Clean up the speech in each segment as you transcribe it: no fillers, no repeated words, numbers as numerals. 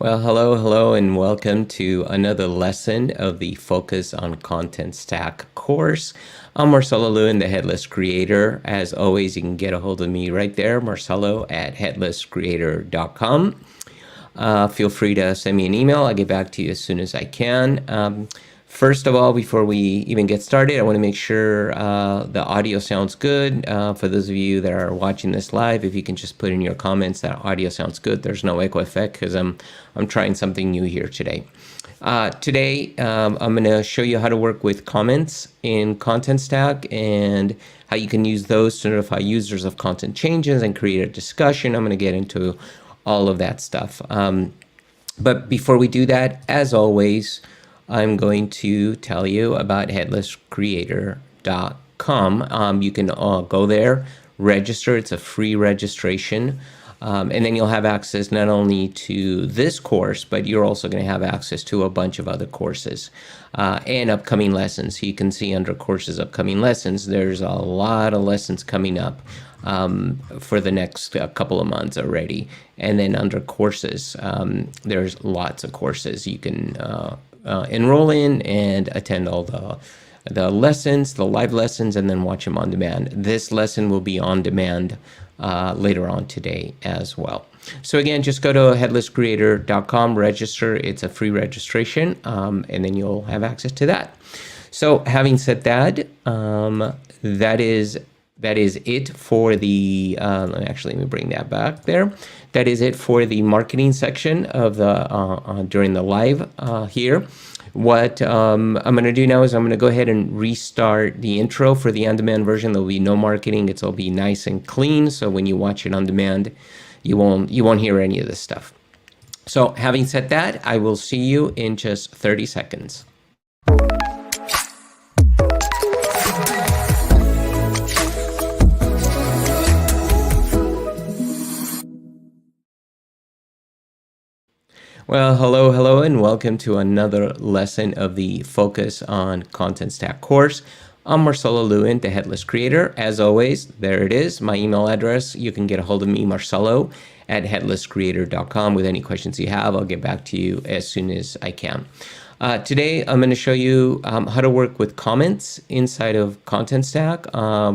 Well, hello, and welcome to another lesson of the Focus on Contentstack course. I'm Marcelo Lewin, the Headless Creator. As always, you can get a hold of me right there, Marcelo at headlesscreator.com. Feel free to send me an email. I'll get back to you as soon as I can. First of all, before we even get started, I want to make sure the audio sounds good. For those of you that are watching this live, if you can just put in your comments that audio sounds good. There's no echo effect because I'm trying something new here today. Today, I'm going to show you how to work with comments in Contentstack and how you can use those to notify users of content changes and create a discussion. I'm going to get into all of that stuff. But before we do that, as always, I'm going to tell you about headlesscreator.com. You can go there, register. It's a free registration. And then you'll have access not only to this course, but you're also going to have access to a bunch of other courses and upcoming lessons. So you can see under courses, upcoming lessons, there's a lot of lessons coming up for the next couple of months already. And then under courses, there's lots of courses you can enroll in and attend all the lessons, the live lessons, and then watch them on demand. This lesson will be on demand later on today as well. So again, just go to headlesscreator.com, register. It's a free registration, and then you'll have access to that. So having said that, that is it for the, actually, let me bring that back there. That is it for the marketing section of the, during the live here. What I'm going to do now is I'm going to go ahead and restart the intro for the on-demand version. There'll be no marketing. It'll be nice and clean. So when you watch it on demand, you won't hear any of this stuff. So having said that, I will see you in just 30 seconds. Well, hello, and welcome to another lesson of the Focus on Contentstack course. I'm Marcelo Lewin, the Headless Creator. As always, there it is, my email address. You can get a hold of me, Marcelo, at headlesscreator.com with any questions you have. I'll get back to you as soon as I can. Today, I'm going to show you how to work with comments inside of Contentstack.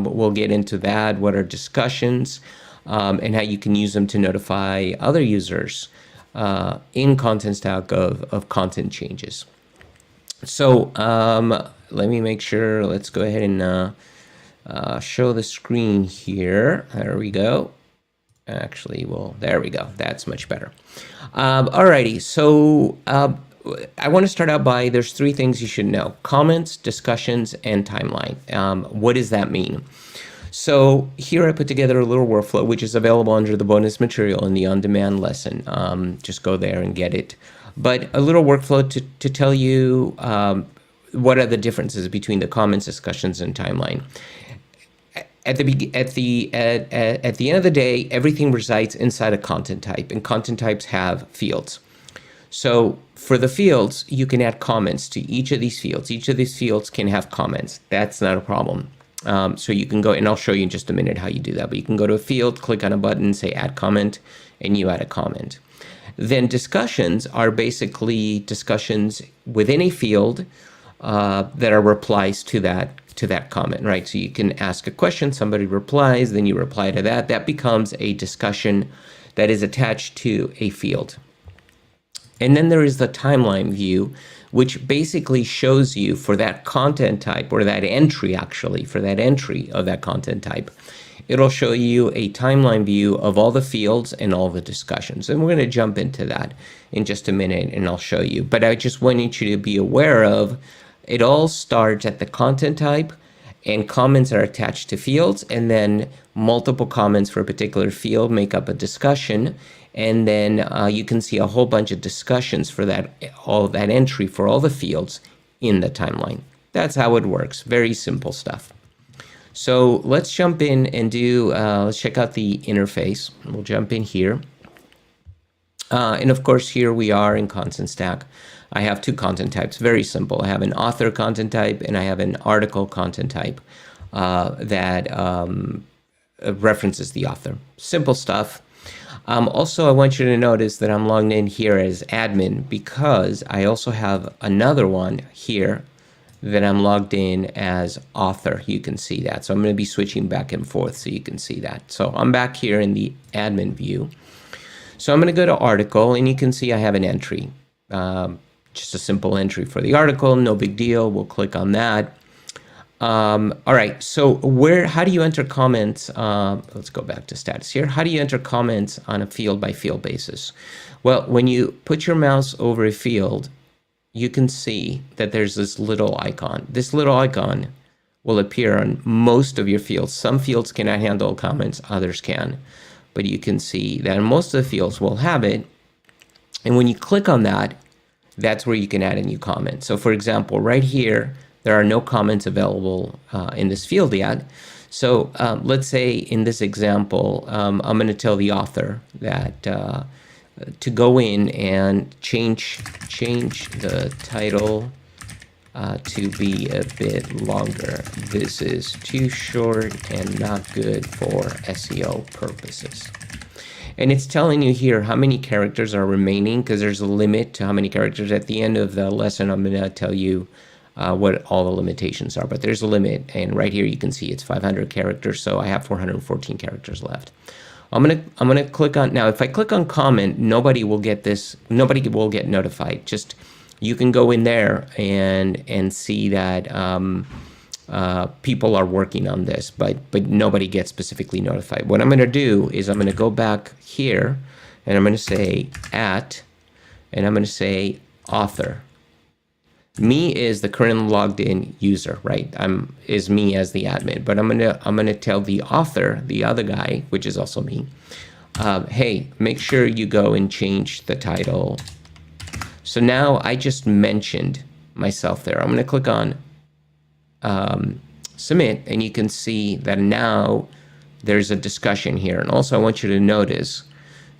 We'll get into that, what are discussions, and how you can use them to notify other users in Contentstack of content changes. So let me make sure, let's go ahead and show the screen here. There we go. Actually, well, there we go. That's much better. Alrighty, so I want to start out by, there's three things you should know: comments, discussions, and timeline. What does that mean? So here I put together a little workflow, which is available under the bonus material in the on-demand lesson. Just go there and get it. But a little workflow to tell you what are the differences between the comments, discussions, and timeline. At the end of the day, everything resides inside a content type, and content types have fields. So for the fields, you can add comments to each of these fields. Each of these fields can have comments. That's not a problem. So you can go, and I'll show you in just a minute how you do that, but you can go to a field, click on a button, say add comment, and you add a comment. Then discussions are basically discussions within a field that are replies to that comment, right? So you can ask a question, somebody replies, then you reply to that. That becomes a discussion that is attached to a field. And then there is the timeline view, which basically shows you for that content type, or that entry actually, for that entry of that content type, it'll show you a timeline view of all the fields and all the discussions. And we're going to jump into that in just a minute and I'll show you. But I just wanted you to be aware of, it all starts at the content type, and comments are attached to fields, and then multiple comments for a particular field make up a discussion. And then you can see a whole bunch of discussions for that, all that entry for all the fields in the timeline. That's how it works. Very simple stuff. So let's jump in and do, let's check out the interface. We'll jump in here. And of course, here we are in Contentstack. I have two content types, very simple. I have an author content type and I have an article content type that references the author. Simple stuff. Also, I want you to notice that I'm logged in here as admin because I also have another one here that I'm logged in as author. You can see that. So I'm going to be switching back and forth so you can see that. So I'm back here in the admin view. So I'm going to go to article, and you can see I have an entry. Just a simple entry for the article, no big deal. We'll click on that. All right, so how do you enter comments? Let's go back to status here. How do you enter comments on a field by field basis? Well, when you put your mouse over a field, you can see that there's this little icon. This little icon will appear on most of your fields. Some fields cannot handle comments, others can. But you can see that most of the fields will have it. And when you click on that, that's where you can add a new comment. So for example, right here, there are no comments available in this field yet. So let's say in this example, I'm going to tell the author that to go in and change the title to be a bit longer. This is too short and not good for SEO purposes. And it's telling you here how many characters are remaining, because there's a limit to how many characters. At the end of the lesson, I'm going to tell you what all the limitations are, but there's a limit. And right here, you can see it's 500 characters. So I have 414 characters left. I'm gonna click on, now if I click on comment, nobody will get notified. Just, you can go in there and see that people are working on this, but nobody gets specifically notified. What I'm gonna do is I'm gonna go back here and I'm gonna say and I'm gonna say author. Me is the current logged in user, right? Is me as the admin, but I'm gonna tell the author, the other guy, which is also me, hey, make sure you go and change the title. So now I just mentioned myself there. I'm gonna click on submit, and you can see that now there's a discussion here. And also I want you to notice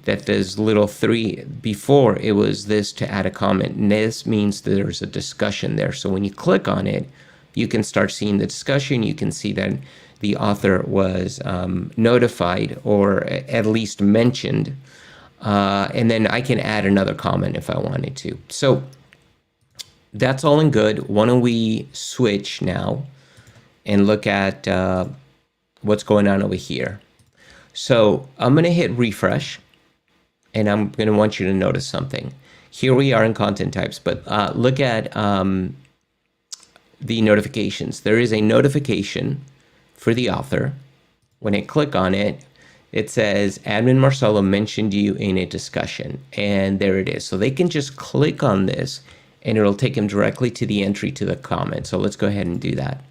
that there's little 3, before it was this to add a comment, and this means that there's a discussion there. So when you click on it, you can start seeing the discussion. You can see that the author was notified, or at least mentioned, and then I can add another comment if I wanted to. So that's all in good. Why don't we switch now and look at what's going on over here. So I'm going to hit refresh. And I'm going to want you to notice something. Here we are in content types, but look at the notifications. There is a notification for the author. When I click on it, it says admin Marcelo mentioned you in a discussion, and there it is. So they can just click on this and it'll take them directly to the entry to the comment. So let's go ahead and do that.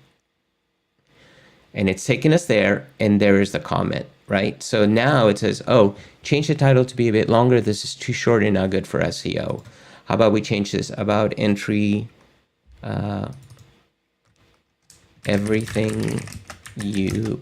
And it's taken us there, and there is the comment, right? So now it says, oh, change the title to be a bit longer. This is too short and not good for SEO. How about we change this about entry, everything you